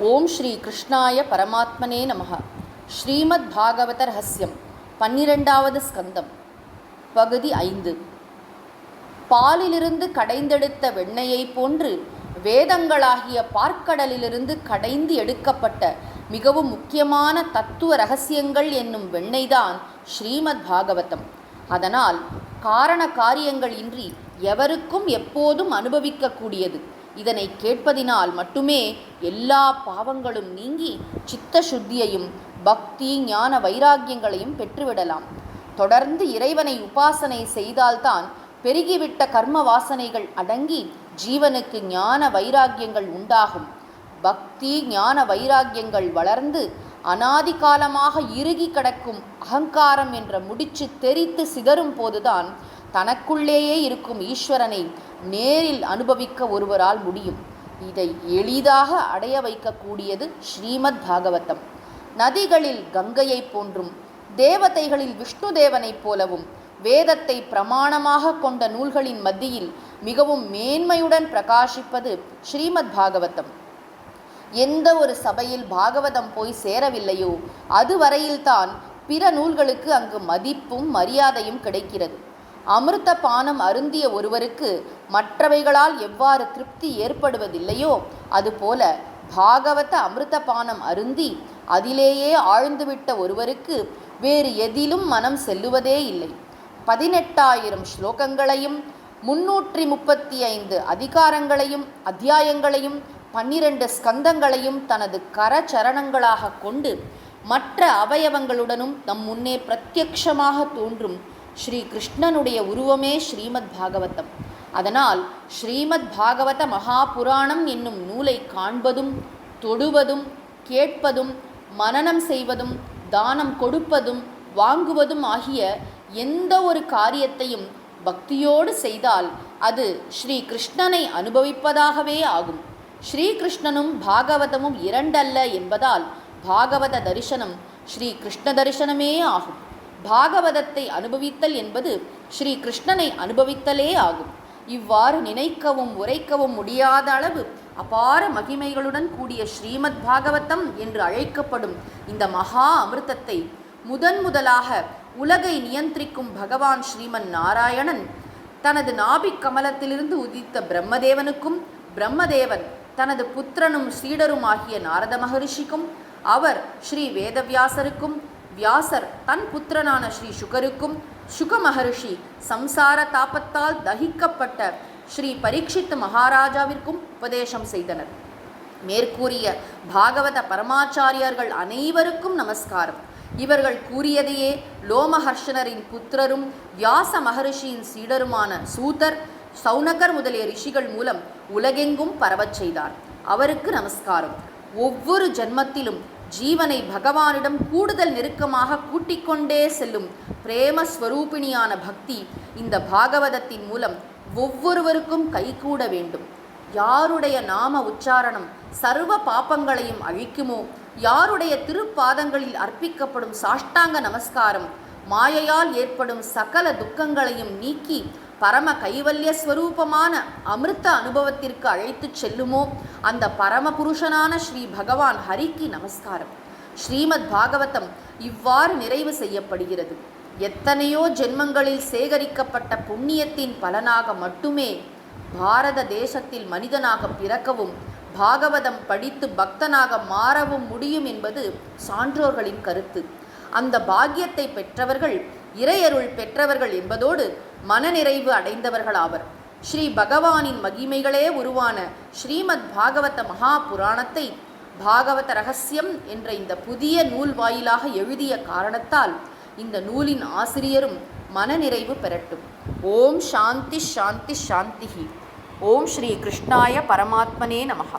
ஓம் ஸ்ரீ கிருஷ்ணாய பரமாத்மனே நமஹ. ஸ்ரீமத் பாகவத ரகசியம் 12வது ஸ்கந்தம், பகுதி 5. பாலிலிருந்து கடைந்தெடுத்த வெண்ணெயை போன்று வேதங்களாகிய பார்க்கடலிலிருந்து கடைந்து எடுக்கப்பட்ட மிகவும் முக்கியமான தத்துவ ரகசியங்கள் என்னும் வெண்ணெய்தான் ஸ்ரீமத் பாகவதம். அதனால் காரண காரியங்கள் இன்றி எவருக்கும் எப்போதும் அனுபவிக்கக்கூடியது. இதனை கேட்பதினால் மட்டுமே எல்லா பாவங்களும் நீங்கி சித்த சுத்தியையும் பக்தி ஞான வைராக்கியங்களையும் பெற்றுவிடலாம். தொடர்ந்து இறைவனை உபாசனை செய்தால்தான் பெருகிவிட்ட கர்ம வாசனைகள் அடங்கி ஜீவனுக்கு ஞான வைராக்கியங்கள் உண்டாகும். பக்தி ஞான வைராக்கியங்கள் வளர்ந்து அனாதி காலமாக இறுகி கிடக்கும் அகங்காரம் என்ற முடிச்சு தெரித்து சிதறும் போதுதான் தனக்குள்ளேயே இருக்கும் ஈஸ்வரனை நேரில் அனுபவிக்க ஒருவரால் முடியும். இதை எளிதாக அடைய வைக்கக்கூடியது ஸ்ரீமத் பாகவதம். நதிகளில் கங்கையை போன்றும் தேவதைகளில் விஷ்ணு தேவனைப் போலவும் வேதத்தை பிரமாணமாக கொண்ட நூல்களின் மத்தியில் மிகவும் மேன்மையுடன் பிரகாசிப்பது ஸ்ரீமத் பாகவதம். எந்த ஒரு சபையில் பாகவதம் போய் சேரவில்லையோ அதுவரையில்தான் பிற நூல்களுக்கு அங்கு மதிப்பும் மரியாதையும் கிடைக்கிறது. அமிர்த பானம் அருந்திய ஒருவருக்கு மற்றவைகளால் எவ்வாறு திருப்தி ஏற்படுவதில்லையோ அதுபோல பாகவத அமிர்த பானம் அருந்தி அதிலேயே ஆழ்ந்துவிட்ட ஒருவருக்கு வேறு எதிலும் மனம் செல்லுவதே இல்லை. 18,000 ஸ்லோகங்களையும் 335 அதிகாரங்களையும் அத்தியாயங்களையும் 12 ஸ்கந்தங்களையும் தனது கரச்சரணங்களாக கொண்டு மற்ற அவயவங்களுடனும் நம் முன்னே பிரத்யக்ஷமாக தோன்றும் ஸ்ரீ கிருஷ்ணனுடைய உருவமே ஸ்ரீமத் பாகவதம். அதனால் ஸ்ரீமத் பாகவத மகாபுராணம் என்னும் நூலை காண்பதும் தொடுவதும் கேட்பதும் மனனம் செய்வதும் தானம் கொடுப்பதும் வாங்குவதும் ஆகிய எந்த ஒரு காரியத்தையும் பக்தியோடு செய்தால் அது ஸ்ரீ கிருஷ்ணனை அனுபவிப்பதாகவே ஆகும். ஸ்ரீகிருஷ்ணனும் பாகவதமும் இரண்டல்ல என்பதால் பாகவத தரிசனம் ஸ்ரீ கிருஷ்ண தரிசனமே ஆகும். பாகவதத்தை அனுபவித்தல் என்பது ஸ்ரீ கிருஷ்ணனை அனுபவித்தலே ஆகும். இவ்வாறு நினைக்கவும் உரைக்கவும் முடியாத அளவு அபார மகிமைகளுடன் கூடிய ஸ்ரீமத் பாகவதம் என்று அழைக்கப்படும் இந்த மகா அமிர்தத்தை முதலாக உலகை நியந்திரிக்கும் பகவான் ஸ்ரீமன் நாராயணன் தனது நாபிக் கமலத்திலிருந்து உதித்த பிரம்மதேவனுக்கும், பிரம்மதேவன் தனது புத்திரனும் சீடரும் ஆகிய நாரத மகரிஷிக்கும், அவர் ஸ்ரீ வேதவியாசருக்கும், வியாசர் தன் புத்திரனான ஸ்ரீ சுகருக்கும், சுக மகரிஷி சம்சார தாபத்தால் தகிக்கப்பட்ட ஸ்ரீ பரீட்சித் மகாராஜாவிற்கும் உபதேசம் செய்தனர். மேற்கூறிய பாகவத பரமாச்சாரியர்கள் அனைவருக்கும் நமஸ்காரம். இவர்கள் கூறியதையே லோமஹர்ஷனரின் புத்திரரும் வியாச மகரிஷியின் சீடருமான சூதர், சௌனகர் முதலிய ரிஷிகள் மூலம் உலகெங்கும் பரவச் செய்தார். அவருக்கு நமஸ்காரம். ஒவ்வொரு ஜன்மத்திலும் ஜீவனை பகவானிடம் கூடுதல் நெருக்கமாக கூட்டிக்கொண்டே செல்லும் பிரேமஸ்வரூபிணியான பக்தி இந்த பாகவதத்தின் மூலம் ஒவ்வொருவருக்கும் கைகூட வேண்டும். யாருடைய நாம உச்சாரணம் சர்வ பாப்பங்களையும் அழிக்குமோ, யாருடைய திருப்பாதங்களில் அர்ப்பிக்கப்படும் சாஷ்டாங்க நமஸ்காரம் மாயையால் ஏற்படும் சகல துக்கங்களையும் நீக்கி பரம கைவல்ய ஸ்வரூபமான அமிர்த அனுபவத்திற்கு அழைத்து செல்லுமோ அந்த பரமபுருஷனான ஸ்ரீ பகவான் ஹரிக்கு நமஸ்காரம். ஸ்ரீமத் பாகவதம் இவ்வாறு நிறைவு செய்யப்படுகிறது. எத்தனையோ ஜென்மங்களில் சேகரிக்கப்பட்ட புண்ணியத்தின் பலனாக மட்டுமே பாரத தேசத்தில் மனிதனாக பிறக்கவும் பாகவதம் படித்து பக்தனாக மாறவும் முடியும் என்பது சான்றோர்களின் கருத்து. அந்த பாக்கியத்தை பெற்றவர்கள் இறையருள் பெற்றவர்கள் என்பதோடு மனநிறைவு அடைந்தவர்களாவர். ஸ்ரீ பகவானின் மகிமைகளே உருவான ஸ்ரீமத் பாகவத மகா புராணத்தை பாகவத ரகசியம் என்ற இந்த புதிய நூல் வாயிலாக எழுதிய காரணத்தால் இந்த நூலின் ஆசிரியரும் மனநிறைவு பெறட்டும். ஓம் சாந்தி சாந்தி சாந்தி. ஓம் ஸ்ரீ கிருஷ்ணாய பரமாத்மனே நமஹ.